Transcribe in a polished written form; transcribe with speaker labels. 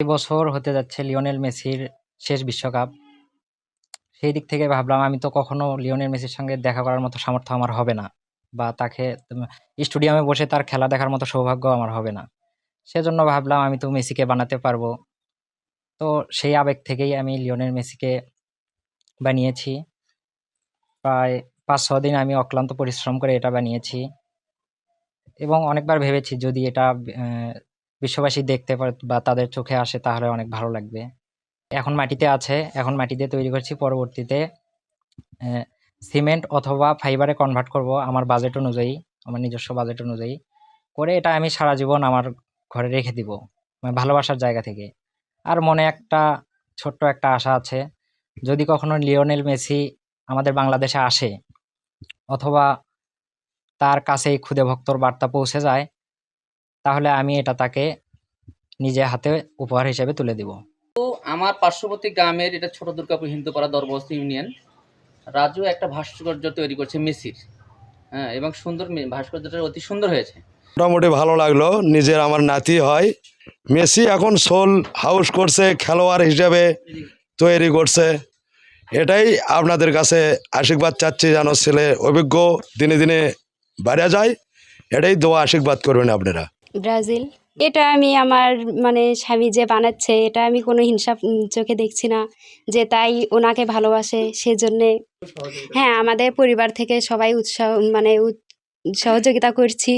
Speaker 1: এবছর হতে যাচ্ছে লিওনেল মেসির শেষ বিশ্বকাপ। সেই দিক থেকে ভাবলাম আমি তো কখনো লিওনেল মেসির সঙ্গে দেখা করার মতো সামর্থ্য আমার হবে না, বা তাকে স্টেডিয়ামে বসে তার খেলা দেখার মতো সৌভাগ্য আমার হবে না। সেজন্য ভাবলাম আমি তো মেসিকে বানাতে পারবো। তো সেই আবেগ থেকেই আমি লিওনেল মেসিকে বানিয়েছি। প্রায় ৫-৬ দিন আমি অক্লান্ত পরিশ্রম করে এটা বানিয়েছি এবং অনেকবার ভেবেছি যদি এটা বিশ্ববাসী দেখতে পারে বা তাদের চোখে আসে তাহলে অনেক ভালো লাগবে। এখন মাটিতে আছে, এখন মাটি দিয়ে তৈরি করছি। পরবর্তীতে সিমেন্ট অথবা ফাইবারে কনভার্ট করব আমার বাজেট অনুযায়ী, আমার নিজস্ব বাজেট অনুযায়ী করে এটা আমি সারা জীবন আমার ঘরে রেখে দিব, মানে ভালোবাসার জায়গা থেকে। আর মনে একটা ছোট্ট একটা আশা আছে, যদি কখনো লিওনেল মেসি আমাদের বাংলাদেশে আসে অথবা তার কাছে এই ক্ষুদে ভক্তর বার্তা পৌঁছে যায়, তাহলে আমি এটা তাকে নিজে হাতে উপহার হিসেবে তুলে দিব।
Speaker 2: আমার পার্শ্ববর্তী গ্রামের এটা ছোট দুর্গাপুর হিন্দুপাড়া দরবস্তি ইউনিয়ন। রাজু একটা ভাস্কর্য তৈরি করছে মেসির। হ্যাঁ, এবং সুন্দর ভাস্কর্যটা অতি সুন্দর হয়েছে।
Speaker 3: মোটামুটি ভালো লাগলো। নিজের আমার নাতি হয় মেসি, এখন সোল হাউস করছে, খেলোয়াড় হিসেবে তৈরি করছে। এটাই আপনাদের কাছে আশীর্বাদ চাচ্ছি, যেন ছেলে অভিজ্ঞ দিনে দিনে বেড়ে যায়। এটাই দোয়া আশীর্বাদ করবেন আপনারা।
Speaker 4: ব্রাজিল, এটা আমি আমার মানে স্বামী যে বানাচ্ছে এটা আমি কোনো হিংসা চোখে দেখছি না, যে তাই ওনাকে ভালোবাসে সেজন্যে। হ্যাঁ, আমাদের পরিবার থেকে সবাই উৎসাহ মানে সহযোগিতা করছি।